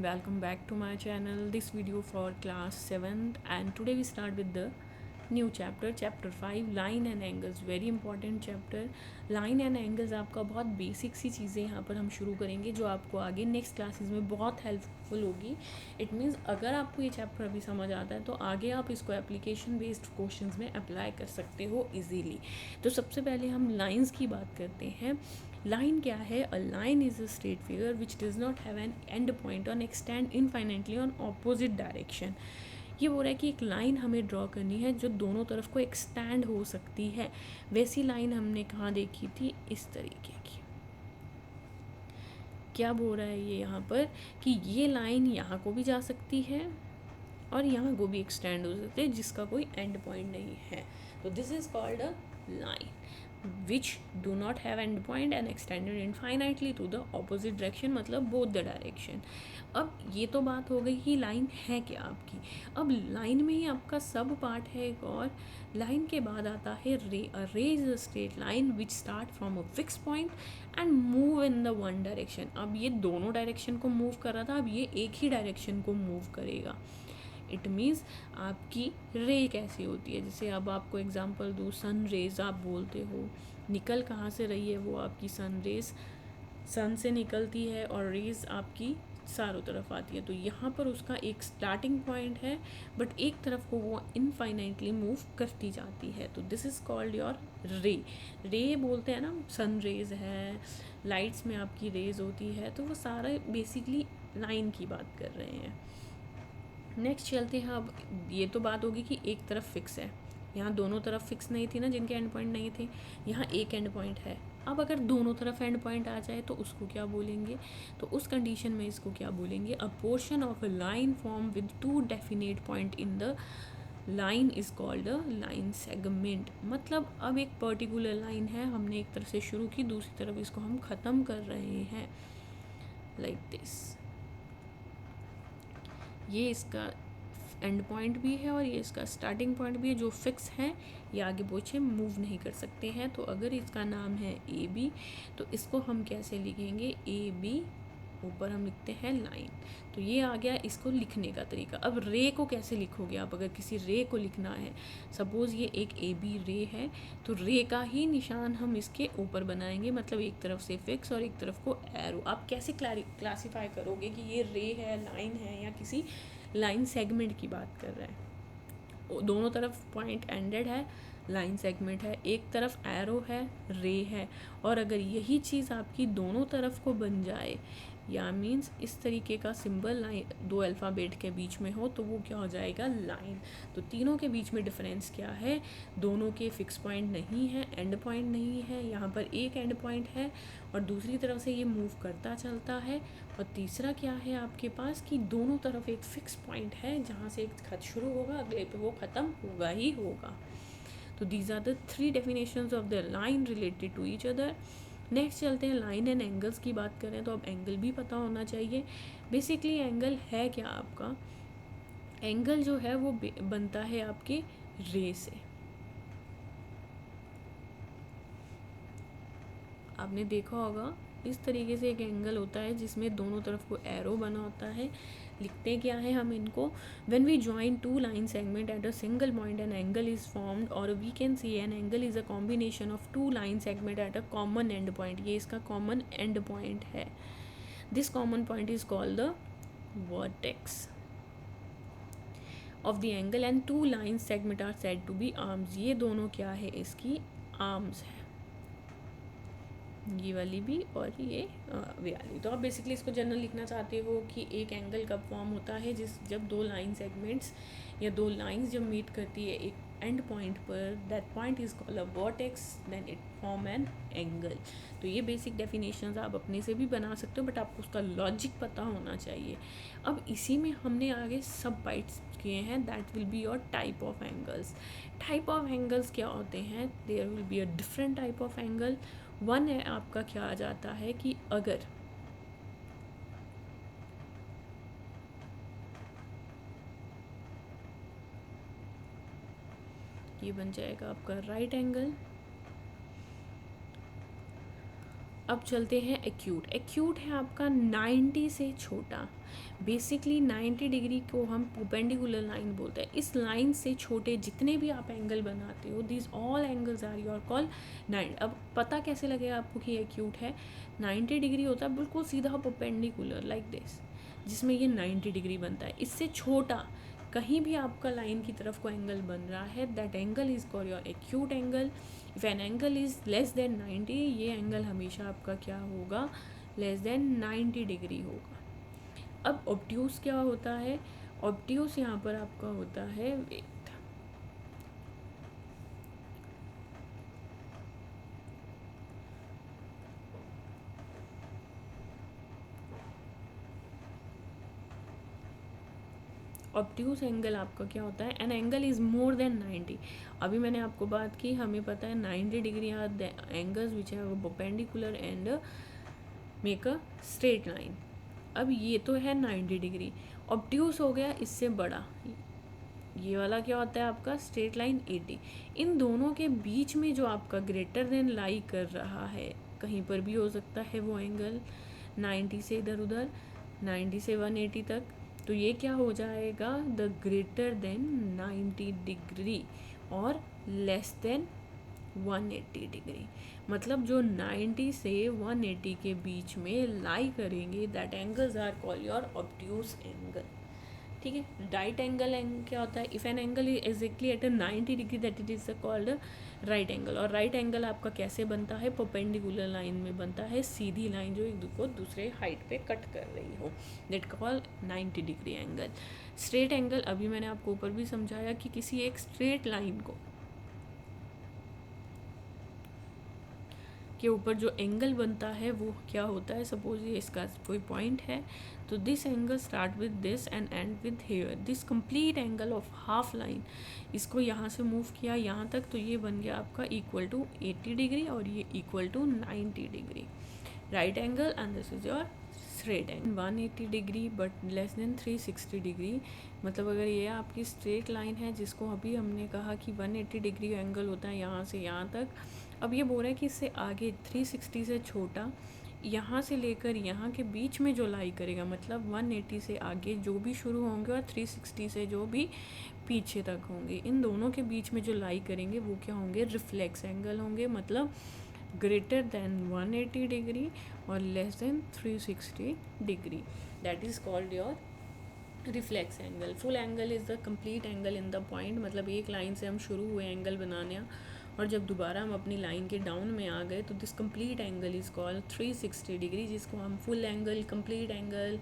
welcome back to my channel. This video for class 7th, and today we start with the new chapter 5 line and angles. Very important chapter. Line and angles आपका बहुत basic सी चीज़ें यहाँ पर हम शुरू करेंगे जो आपको आगे नेक्स्ट क्लासेस में बहुत हेल्पफुल होगी. इट मीन्स अगर आपको ये चैप्टर अभी समझ आता है तो आगे आप इसको एप्लीकेशन बेस्ड क्वेश्चंस में अप्लाई कर सकते हो इजीली. तो सबसे पहले हम लाइंस की बात करते हैं. लाइन क्या है? A line is a straight figure which does not have an and point on extend infinitely on opposite direction. ये बोल रहा है कि एक लाइन हमें ड्रॉ करनी है जो दोनों तरफ को एक्सटेंड हो सकती है. वैसी लाइन हमने कहाँ देखी थी? इस तरीके की. क्या बोल रहा है ये यहाँ पर कि ये लाइन यहाँ को भी जा सकती है और यहाँ को भी एक्सटेंड हो सकते हैं जिसका कोई एंड पॉइंट नहीं है. तो this is called a line which do not have end point and extended infinitely to the opposite direction, मतलब both the direction. अब ये तो बात हो गई कि लाइन है क्या आपकी. अब लाइन में ही आपका सब पार्ट है एक और. लाइन के बाद आता है रे. अ रे is a straight line which start from a fix point and move in the one direction. अब ये दोनों डायरेक्शन को मूव कर रहा था, अब ये एक ही डायरेक्शन को मूव करेगा. इट मीन्स आपकी रे कैसी होती है. जैसे अब आपको एग्जांपल दूँ, सन रेज आप बोलते हो. निकल कहाँ से रही है वो आपकी सन रेज? सन से निकलती है और रेज आपकी चारों तरफ आती है. तो यहाँ पर उसका एक स्टार्टिंग पॉइंट है बट एक तरफ को वो इनफाइनाइटली मूव करती जाती है. तो दिस इज़ कॉल्ड योर रे. रे बोलते हैं ना, सन रेज है, लाइट्स में आपकी रेज होती है. तो वो सारा बेसिकली लाइन की बात कर रहे हैं. नेक्स्ट चलते हैं. अब ये तो बात होगी कि एक तरफ फिक्स है. यहाँ दोनों तरफ फिक्स नहीं थी ना, जिनके एंड पॉइंट नहीं थे. यहाँ एक एंड पॉइंट है. अब अगर दोनों तरफ एंड पॉइंट आ जाए तो उसको क्या बोलेंगे? तो उस कंडीशन में इसको क्या बोलेंगे? अ portion of a line form with two definite point in the line is called a line segment. मतलब अब एक पर्टिकुलर लाइन है, हमने एक तरफ से शुरू की, दूसरी तरफ इसको हम ख़त्म कर रहे हैं लाइक दिस. ये इसका एंड पॉइंट भी है और ये इसका स्टार्टिंग पॉइंट भी है. जो फिक्स है ये आगे पीछे मूव नहीं कर सकते हैं. तो अगर इसका नाम है ए बी तो इसको हम कैसे लिखेंगे? ए बी, ऊपर हम लिखते हैं लाइन. तो ये आ गया इसको लिखने का तरीका. अब रे को कैसे लिखोगे आप? अगर किसी रे को लिखना है, सपोज़ ये एक ए बी रे है, तो रे का ही निशान हम इसके ऊपर बनाएंगे. मतलब एक तरफ से फिक्स और एक तरफ को एरो. आप कैसे क्लासीफाई करोगे कि ये रे है, लाइन है, या किसी लाइन सेगमेंट की बात कर रहा है? दोनों तरफ पॉइंट एंडेड है, लाइन सेगमेंट है. एक तरफ एरो है, रे है. और अगर यही चीज़ आपकी दोनों तरफ को बन जाए, या मीन्स इस तरीके का सिंबल लाइन दो अल्फ़ाबेट के बीच में हो, तो वो क्या हो जाएगा? लाइन. तो तीनों के बीच में डिफरेंस क्या है? दोनों के फिक्स पॉइंट नहीं है, एंड पॉइंट नहीं है. यहाँ पर एक एंड पॉइंट है और दूसरी तरफ से ये मूव करता चलता है. और तीसरा क्या है आपके पास कि दोनों तरफ एक फ़िक्स पॉइंट है जहाँ से एक खत शुरू होगा, अगले पे वो ख़त्म होगा ही होगा. तो these are the three definitions of the line related to each other. Next चलते हैं. लाइन एंड एंगल्स की बात करें तो अब एंगल भी पता होना चाहिए. बेसिकली एंगल है क्या आपका? एंगल जो है वो बनता है आपके रे से. आपने देखा होगा इस तरीके से एक एंगल होता है जिसमें दोनों तरफ को एरो बना होता है. लिखते क्या है हम इनको? When we join two line segment at a single point an angle is formed, और we can see an angle is a combination of two line segment at a common end point. ये इसका common end point है. This common point is called the vertex of the angle and two line segment are said to be arms. ये दोनों क्या है? इसकी arms है, ये वाली भी और ये वाली. तो आप बेसिकली इसको जनरल लिखना चाहते हो कि एक एंगल कब फॉर्म होता है? जब दो लाइन सेगमेंट्स या दो लाइंस जब मीट करती है एक एंड पॉइंट पर, that point is called a vertex, then it form an angle. तो ये बेसिक डेफिनेशंस आप अपने से भी बना सकते हो बट आपको उसका लॉजिक पता होना चाहिए. अब इसी में हमने आगे सब बाइट्स किए हैं. That will be your type of angles. Type of angles क्या होते हैं? There will be a different type of angle. One है आपका क्या आ जाता है कि अगर ये बन जाएगा आपका राइट एंगल. अब चलते हैं एक्यूट। एक्यूट है आपका 90 से छोटा। बेसिकली 90 डिग्री को हम परपेंडिकुलर लाइन बोलते हैं। इस लाइन से छोटे जितने भी आप एंगल बनाते हो, this all angles are your call 90। अब पता कैसे लगेगा आपको कि एक्यूट है? 90 डिग्री होता है बिल्कुल सीधा परपेंडिकुलर लाइक दिस, जिसमें ये 90 डिग्री बनता है। इससे छोटा कहीं भी आपका लाइन की तरफ को एंगल बन रहा है, that angle is called your acute angle. If an angle is less than 90, ये एंगल हमेशा आपका क्या होगा? लेस देन 90 डिग्री होगा। अब ऑब्ट्यूस क्या होता है? ऑब्ट्यूस यहाँ पर आपका होता है, ऑब्ट्यूस एंगल आपका क्या होता है? N angle is more than 90। अभी मैंने आपको बात की, हमें पता है 90 degree are the angles which है perpendicular and make a straight line. अब ये तो है 90 डिग्री। ऑब्ट्यूस हो गया इससे बड़ा, ये वाला क्या होता है आपका? Straight line 80। इन दोनों के बीच में जो आपका ग्रेटर देन लाई कर रहा है, कहीं पर भी हो सकता है वो एंगल 90 से इधर उधर, 90 से 180 तक, तो ये क्या हो जाएगा? द ग्रेटर देन 90 डिग्री और लेस देन 180 डिग्री। मतलब जो 90 से 180 के बीच में लाई करेंगे, that angles are called your obtuse angle. ठीक है। राइट एंगल क्या होता है? If an angle is exactly at a 90 degree, that it is called right angle. और राइट एंगल आपका कैसे बनता है? परपेंडिकुलर लाइन में बनता है, सीधी लाइन जो एक को दूसरे हाइट पे कट कर रही हो, that call 90 degree angle. Straight angle अभी मैंने आपको ऊपर भी समझाया कि किसी एक स्ट्रेट लाइन को के ऊपर जो एंगल बनता है वो क्या होता है? सपोज ये इसका कोई पॉइंट है, तो this angle start with this end end with here, this complete angle of half line, इसको यहाँ से मूव किया यहाँ तक, तो ये बन गया आपका इक्वल टू 80 डिग्री और ये equal to 90 degree right angle, and this is your straight angle 180 degree but less than 360 degree. मतलब अगर ये आपकी स्ट्रेट लाइन है, जिसको अभी हमने कहा कि 180 डिग्री एंगल होता है यहाँ से यहाँ तक, अब ये बोल रहा है कि इससे आगे 360 से छोटा, यहाँ से लेकर यहाँ के बीच में जो लाई करेगा, मतलब 180 से आगे जो भी शुरू होंगे और 360 से जो भी पीछे तक होंगे, इन दोनों के बीच में जो लाई करेंगे वो क्या होंगे? रिफ्लेक्स एंगल होंगे। मतलब ग्रेटर देन 180 डिग्री और less than 360 degree, that is called your reflex angle. Full angle is the complete angle in the point. मतलब एक लाइन से हम शुरू हुए एंगल बनाने, और जब दोबारा हम अपनी लाइन के डाउन में आ गए, तो this complete angle is called 360 degree, जिसको हम फुल एंगल, कंप्लीट एंगल,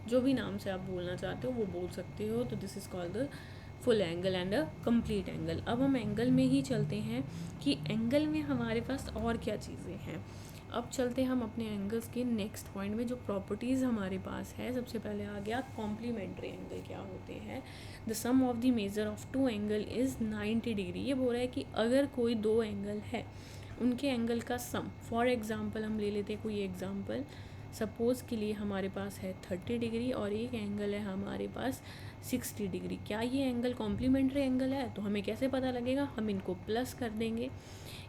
जो भी नाम से आप बोलना चाहते हो वो बोल सकते हो। तो this is called the full angle and a complete angle. अब हम एंगल में ही चलते हैं कि एंगल में हमारे पास और क्या चीज़ें हैं। अब चलते हैं हम अपने एंगल्स के नेक्स्ट पॉइंट में, जो प्रॉपर्टीज़ हमारे पास है। सबसे पहले आ गया कॉम्प्लीमेंट्री एंगल क्या होते हैं। The sum of the measure of two angle is 90 degree. ये बोल रहा है कि अगर कोई दो एंगल है, उनके एंगल का सम, फॉर एग्जांपल हम ले लेते हैं कोई एग्जांपल, सपोज़ के लिए हमारे पास है 30 डिग्री और एक एंगल है हमारे पास 60 डिग्री। क्या ये एंगल कॉम्प्लीमेंट्री एंगल है? तो हमें कैसे पता लगेगा? हम इनको प्लस कर देंगे।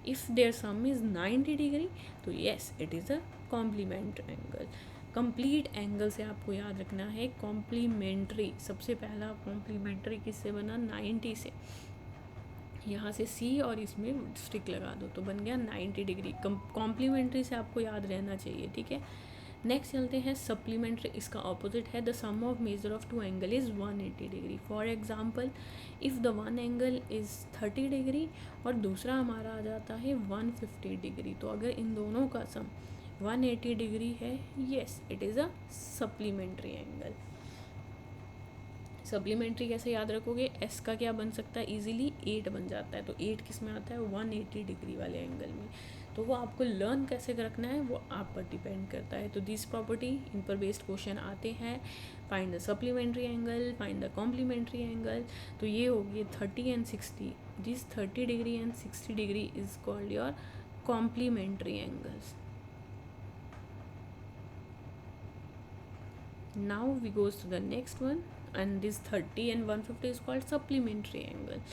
If their sum is 90 degree, तो yes it is a complementary angle. Complete angle से आपको याद रखना है कॉम्प्लीमेंट्री। सबसे पहला कॉम्प्लीमेंट्री किससे बना? 90 से। यहाँ से सी और इसमें स्टिक लगा दो तो बन गया 90 डिग्री। कॉम्प्लीमेंट्री से आपको याद रहना चाहिए, ठीक है। नेक्स्ट चलते हैं सप्लीमेंट्री। इसका ऑपोजिट है the sum of measure of two angle is 180 degree. For example if the one angle is 30 degree और दूसरा हमारा आ जाता है 150 डिग्री, तो अगर इन दोनों का सम 180 डिग्री है, yes it is a supplementary angle. Supplementary कैसे याद रखोगे? एस का क्या बन सकता है? इजीली 8 बन जाता है। तो 8 किस में आता है? 180 डिग्री वाले एंगल में। तो वो आपको लर्न कैसे रखना है वो आप पर डिपेंड करता है। तो दिस प्रॉपर्टी, इन पर बेस्ड क्वेश्चन आते हैं। Find the supplementary angle, find the complementary angle. तो ये हो गई 30 and 60। This 30 degree and 60 degree is called your complementary angles. Now we goes to the next one, and this 30 and 150 is called supplementary angle.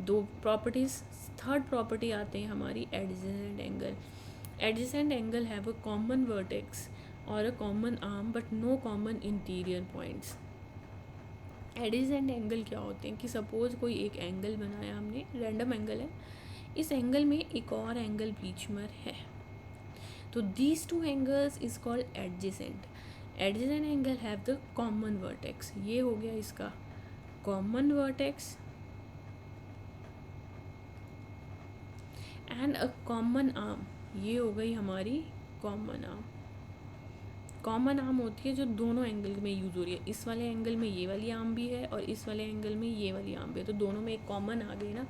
दो properties, third property आते हैं हमारी adjacent angle. Adjacent angle have a common vertex और a common arm but no common interior points. Adjacent angle क्या होते हैं कि suppose कोई एक एंगल बनाया हमने, रैंडम एंगल है, इस एंगल में एक और एंगल बीच में है, तो these two angles is called adjacent. Adjacent angle have the common vertex, ये हो गया इसका common vertex and a common arm, ये हो गई हमारी कॉमन आर्म। कॉमन आर्म होती है जो दोनों एंगल में यूज़ हो रही है, इस वाले एंगल में ये वाली आर्म भी है और इस वाले एंगल में ये वाली आर्म भी है, तो दोनों में एक कॉमन आ गई ना।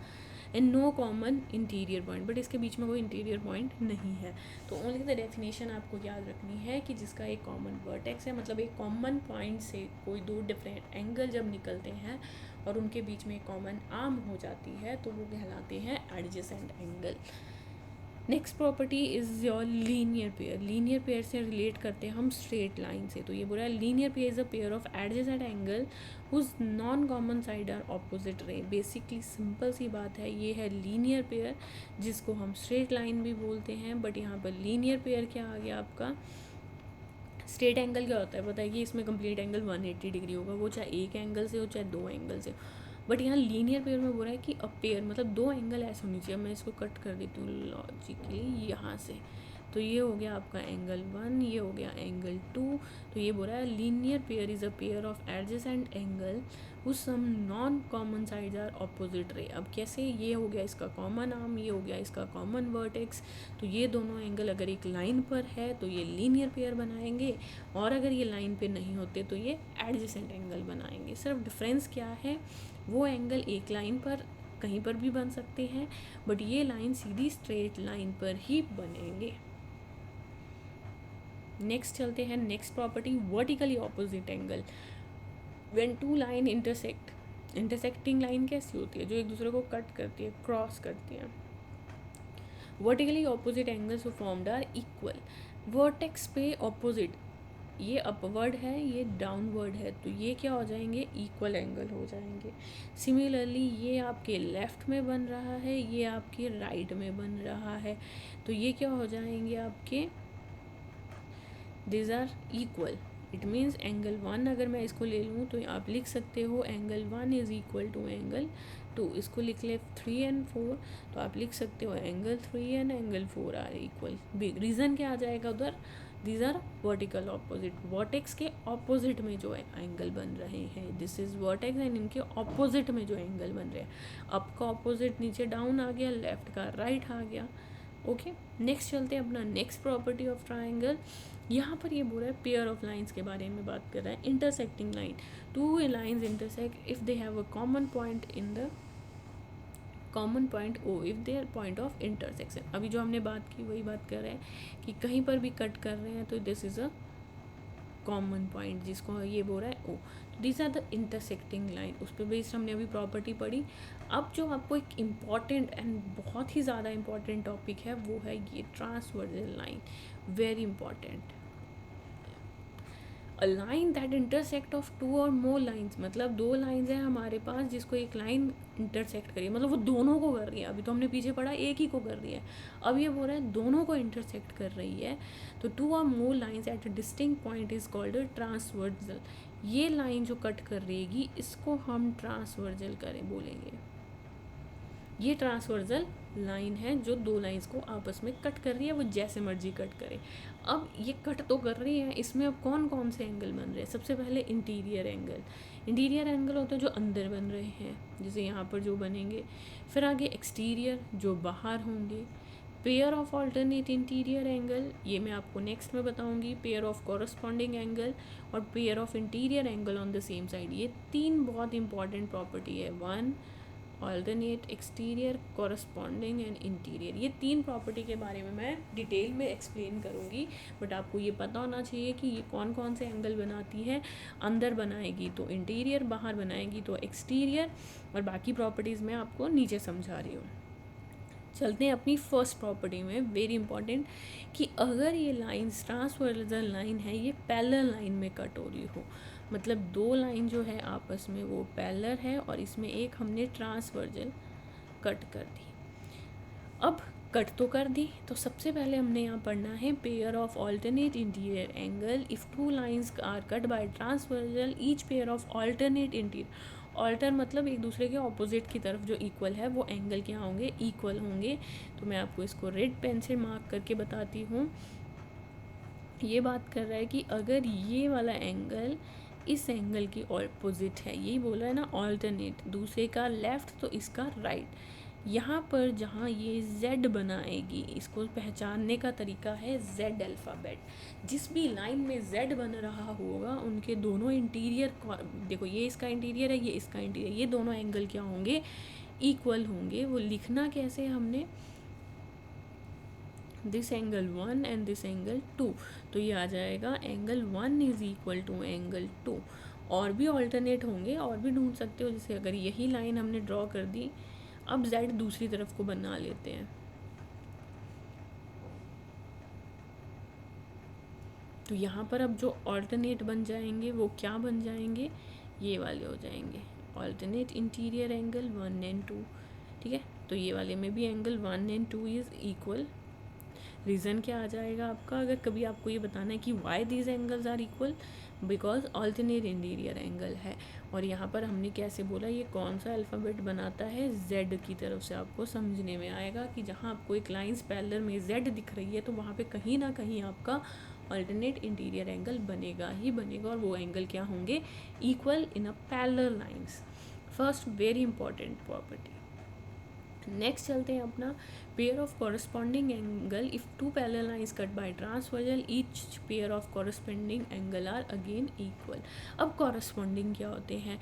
And no common interior point, but इसके बीच में कोई इंटीरियर पॉइंट नहीं है। तो ओनली द डेफिनेशन आपको याद रखनी है कि जिसका एक कॉमन वर्टेक्स है, मतलब एक कॉमन पॉइंट से कोई दो डिफरेंट एंगल जब निकलते हैं और उनके बीच में एक कॉमन आर्म हो जाती है तो वो कहलाते हैं adjacent angle. Next property is your linear pair. Linear pair से रिलेट करते हैं हम स्ट्रेट लाइन से, तो ये बोला linear pair is a pair of adjacent angle whose non common side are opposite ray. Basically simple सी बात है, ये है लीनियर पेयर जिसको हम स्ट्रेट लाइन भी बोलते हैं, बट यहाँ पर लीनियर पेयर क्या आ गया आपका। स्ट्रेट एंगल क्या होता है पता है कि इसमें कंप्लीट एंगल 180 डिग्री होगा, वो चाहे एक एंगल से हो चाहे दो एंगल से। बट यहाँ लीनियर पेयर में बोल रहा है कि अ पेयर मतलब दो एंगल ऐसे होनी चाहिए। मैं इसको कट कर देती हूँ लॉजिकली यहाँ से, तो ये हो गया आपका एंगल 1, ये हो गया एंगल 2। तो ये बोल रहा है linear pair is a pair of adjacent angle whose sum non common sides are opposite ray. अब कैसे, ये हो गया इसका कॉमन आर्म, ये हो गया इसका कॉमन वर्टेक्स, तो ये दोनों एंगल अगर एक लाइन पर है तो ये लीनियर पेयर बनाएंगे, और अगर ये लाइन पे नहीं होते तो ये एडजेसेंट एंगल बनाएंगे। सिर्फ डिफरेंस क्या है, वो एंगल एक लाइन पर कहीं पर भी बन सकते हैं, बट ये लाइन सीधी स्ट्रेट लाइन पर ही बनेंगे। नेक्स्ट चलते हैं, next property vertically opposite angle. When two line intersect, intersecting line कैसी होती है, जो एक दूसरे को कट करती है, क्रॉस करती है। Vertically opposite angles formed are equal. Vertex पे ऑपोजिट, ये अपवर्ड है ये डाउनवर्ड है, तो ये क्या हो जाएंगे, इक्वल एंगल हो जाएंगे। सिमिलरली ये आपके लेफ़्ट में बन रहा है, ये आपके राइट में बन रहा है, तो ये क्या हो जाएंगे आपके, this are equal. It means angle 1 अगर मैं इसको ले लूँ तो आप लिख सकते हो angle 1 is equal to angle 2। इसको लिख ले 3 एंड 4, तो आप लिख सकते हो angle 3 and angle 4 are equal. Reason क्या आ जाएगा उधर, these are vertical opposite, vertex के ऑपोजिट में जो एंगल बन रहे हैं, दिस इज वर्टेक्स एंड इनके ऑपोजिट में जो एंगल बन रहे हैं, अप का ऑपोजिट नीचे डाउन आ गया, लेफ्ट का राइट आ गया। ओके, नेक्स्ट चलते हैं अपना नेक्स्ट प्रॉपर्टी ऑफ ट्राइंगल। यहाँ पर ये बोल रहा है पेयर ऑफ लाइंस के बारे में बात कर रहा है। Intersecting line, two lines intersect if they have a common point in the common point O if there point of intersection. अभी जो हमने बात की वही बात कर रहे हैं कि कहीं पर भी कट कर रहे हैं तो this is a common point, जिसको ये बोल रहा है O. This are the intersecting line, उस पर बेस्ड हमने अभी प्रॉपर्टी पढ़ी। अब जो आपको एक इम्पॉर्टेंट एंड बहुत ही ज़्यादा इम्पॉर्टेंट टॉपिक है वो है ये transversal line, very important. A line that intersect of two और मोर लाइन्स, मतलब दो लाइन्स हैं हमारे पास जिसको एक लाइन इंटरसेक्ट करिए, मतलब वो दोनों को कर रही है। अभी तो हमने पीछे पढ़ा एक ही को कर रही है, अब ये बोल रहा है दोनों को इंटरसेक्ट कर रही है, तो टू और more lines at a distinct point is called transversal. ये लाइन जो कट कर रहेगी इसको हम ट्रांसवर्सल करें बोलेंगे। ये ट्रांसवर्सल लाइन है जो दो लाइंस को आपस में कट कर रही है, वो जैसे मर्जी कट करे। अब ये कट तो कर रही है, इसमें अब कौन कौन से एंगल बन रहे हैं, सबसे पहले इंटीरियर एंगल। इंटीरियर एंगल होते हैं जो अंदर बन रहे हैं, जैसे यहाँ पर जो बनेंगे। फिर आगे एक्सटीरियर जो बाहर होंगे। Pair of alternate interior angle, ये मैं आपको नेक्स्ट में बताऊंगी। पेयर ऑफ कॉरस्पॉन्डिंग एंगल और pair of interior angle on the same side, ये तीन बहुत इंपॉर्टेंट प्रॉपर्टी है। One, alternate, exterior, corresponding and interior, ये तीन प्रॉपर्टी के बारे में मैं डिटेल में एक्सप्लेन करूँगी, बट आपको ये पता होना चाहिए कि ये कौन कौन से एंगल बनाती है। अंदर बनाएगी तो इंटीरियर, बाहर बनाएगी तो एक्सटीरियर, और बाकी प्रॉपर्टीज़ मैं आपको नीचे समझा रही हूँ। चलते हैं अपनी फर्स्ट प्रॉपर्टी में, वेरी इंपॉर्टेंट, कि अगर ये लाइन्स ट्रांसवर्सल लाइन है, ये पैरेलल लाइन में कट हो रही हो, मतलब दो लाइन जो है आपस में वो पैरेलल है और इसमें एक हमने ट्रांसवर्सल कट कर दी। अब कट तो कर दी। तो सबसे पहले हमने यहाँ पढ़ना है pair of alternate interior angle if two lines are cut by transversal each pair of alternate interior. Alter मतलब एक दूसरे के ऑपोजिट की तरफ जो इक्वल है वो एंगल क्या होंगे, इक्वल होंगे। तो मैं आपको इसको रेड पेन से मार्क करके बताती हूँ। ये बात कर रहा है कि अगर ये वाला एंगल इस एंगल की ऑपोजिट है, यही बोला है ना, ऑल्टरनेट, दूसरे का लेफ़्ट तो इसका राइट। यहाँ पर जहाँ ये Z बनाएगी, इसको पहचानने का तरीका है Z अल्फ़ाबेट। जिस भी लाइन में Z बन रहा होगा उनके दोनों इंटीरियर, देखो ये इसका इंटीरियर है, ये इसका इंटीरियर, ये दोनों एंगल क्या होंगे, इक्वल होंगे। वो लिखना कैसे हमने, this angle 1 and this angle 2, तो ये आ जाएगा angle 1 is equal to angle 2। और भी ऑल्टरनेट होंगे, और भी ढूंढ सकते हो, जैसे अगर यही लाइन हमने ड्रॉ कर दी, अब Z दूसरी तरफ को बना लेते हैं, तो यहाँ पर अब जो ऑल्टरनेट बन जाएंगे वो क्या बन जाएंगे, ये वाले हो जाएंगे ऑल्टरनेट इंटीरियर एंगल 1 एंड 2। ठीक है, तो ये वाले में भी angle 1 and 2 is equal. Reason क्या आ जाएगा आपका, अगर कभी आपको ये बताना है कि why these angles are equal, because alternate interior angle है। और यहाँ पर हमने कैसे बोला, ये कौन सा अल्फ़ाबेट बनाता है, Z की तरफ से आपको समझने में आएगा कि जहाँ आपको एक लाइंस पैरेलल में Z दिख रही है तो वहाँ पे कहीं ना कहीं आपका ऑल्टरनेट इंटीरियर एंगल बनेगा ही बनेगा, और वो एंगल क्या होंगे, equal in a parallel lines. First very important property. Next चलते हैं अपना, pair of corresponding angle if two parallel lines cut by transversal each pair of corresponding angle are again equal. अब कॉरस्पॉन्डिंग क्या होते हैं,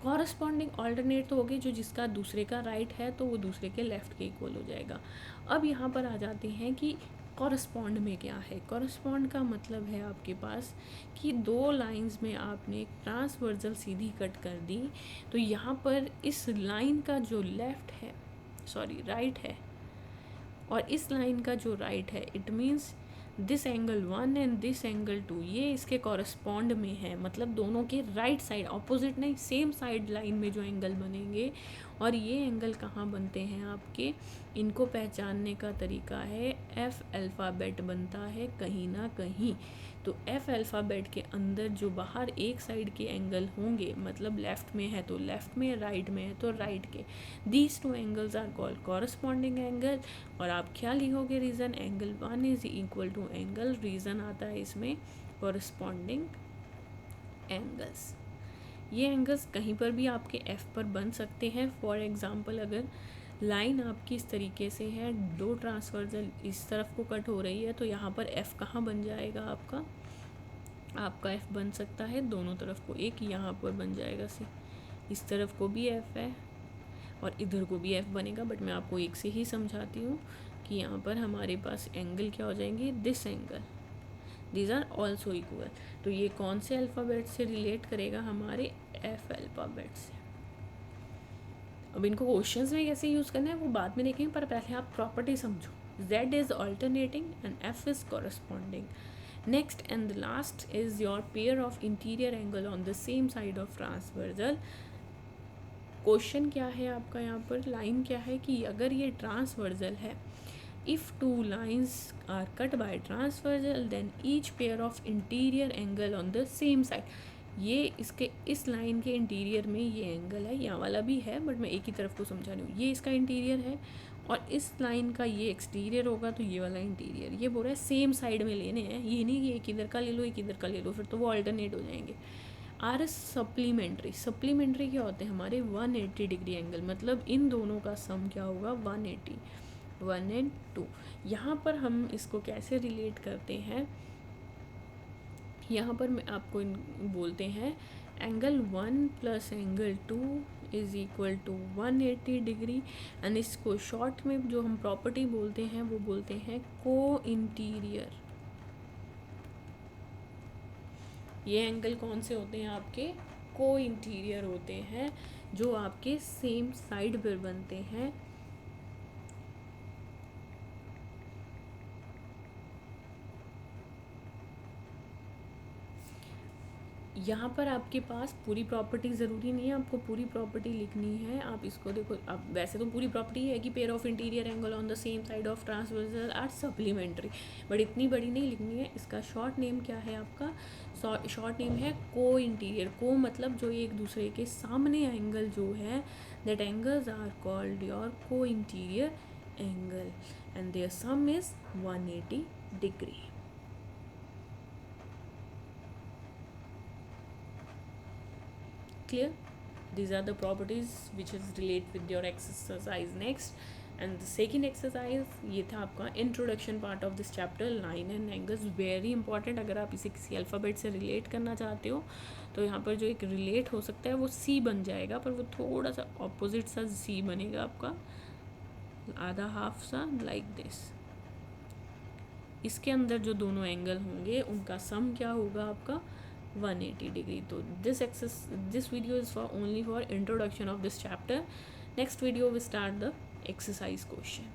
corresponding alternate तो हो गए, जो जिसका दूसरे का राइट है तो वो दूसरे के लेफ्ट के इक्वल हो जाएगा। अब यहाँ पर आ जाते हैं कि कॉरस्पॉन्ड में क्या है। कॉरस्पॉन्ड का मतलब है आपके पास कि दो लाइंस में आपने ट्रांसवर्सल सीधी कट कर दी, तो यहाँ पर इस लाइन का जो लेफ्ट है, सॉरी राइट है, और इस लाइन का जो राइट है, it means this angle 1 and this angle 2 ये इसके कॉरस्पॉन्ड में है, मतलब दोनों के राइट साइड, ऑपोजिट नहीं, सेम साइड लाइन में जो एंगल बनेंगे। और ये एंगल कहाँ बनते हैं आपके, इनको पहचानने का तरीका है, F अल्फ़ाबेट बनता है कहीं ना कहीं। तो F अल्फ़ाबेट के अंदर जो बाहर एक साइड के एंगल होंगे, मतलब लेफ़्ट में है तो लेफ़्ट में, राइट में है तो राइट के, these two angles are called corresponding angle. और आप क्या लिखोगे reason, angle 1 is equal to angle, reason आता है इसमें कॉरस्पॉन्डिंग एंगल्स। ये एंगल्स कहीं पर भी आपके F पर बन सकते हैं। फॉर एग्ज़ाम्पल अगर लाइन आपकी इस तरीके से है, दो ट्रांसवर्सल इस तरफ को कट हो रही है, तो यहाँ पर F कहाँ बन जाएगा आपका F बन सकता है दोनों तरफ को, एक यहाँ पर बन जाएगा सी, इस तरफ को भी F है और इधर को भी F बनेगा, बट मैं आपको एक से ही समझाती हूँ कि यहाँ पर हमारे पास एंगल क्या हो जाएंगे, this angle, these are also equal. तो ये कौन से अल्फ़ाबेट से रिलेट करेगा, हमारे F अल्फ़ाबेट से। अब इनको क्वेश्चंस में कैसे यूज़ करना है वो बाद में देखेंगे, पर पहले आप प्रॉपर्टी समझो। Z is alternating and F is corresponding. Next and the last is your pair of interior angle on the same side of transversal. Question क्या है आपका, यहाँ पर लाइन क्या है कि अगर ये ट्रांसवर्सल है, if two lines are cut by transversal then each pair of interior angle on the same side. ये इसके इस लाइन के इंटीरियर में ये एंगल है, यहाँ वाला भी है बट मैं एक ही तरफ को समझा रही हूँ, ये इसका इंटीरियर है और इस लाइन का ये एक्सटीरियर होगा, तो ये वाला इंटीरियर। ये बोल रहा है सेम साइड में लेने हैं, ये नहीं कि एक इधर का ले लो एक इधर का ले लो, फिर तो वो अल्टरनेट हो जाएंगे। आर सप्लीमेंट्री, सप्लीमेंट्री क्या होते हैं हमारे 180 डिग्री एंगल, मतलब इन दोनों का सम क्या होगा 180, 1 एंड 2। यहाँ पर हम इसको कैसे रिलेट करते हैं, यहाँ पर मैं आपको बोलते हैं angle 1 plus angle 2 is equal to 180 degree. And इसको शॉर्ट में जो हम प्रॉपर्टी बोलते हैं वो बोलते हैं को इंटीरियर। ये एंगल कौन से होते हैं आपके, को इंटीरियर होते हैं, जो आपके सेम साइड पर बनते हैं। यहाँ पर आपके पास पूरी प्रॉपर्टी ज़रूरी नहीं है आपको पूरी प्रॉपर्टी लिखनी है। आप इसको देखो, अब वैसे तो पूरी प्रॉपर्टी है कि pair of interior angle on the same side of transversal are supplementary, but इतनी बड़ी नहीं लिखनी है। इसका शॉर्ट नेम क्या है आपका? शॉर्ट नेम है को इंटीरियर। को मतलब जो एक दूसरे के सामने एंगल जो है, that angles are called your co interior angle and their sum is 180 degree. Clear? These are the properties which is relate with your exercise next. And the second exercise ये था आपका introduction part of this chapter, line and angles. Very important, अगर आप इसे किसी alphabet से relate करना चाहते हो तो यहाँ पर जो एक रिलेट हो सकता है वो सी बन जाएगा, पर वो थोड़ा सा ऑपोजिट सा सी बनेगा आपका, आधा हाफ सा लाइक दिस। इसके अंदर जो दोनों एंगल होंगे उनका सम क्या होगा आपका? 180 डिग्री। तो this video is for only for introduction of this chapter. Next video we start the exercise question.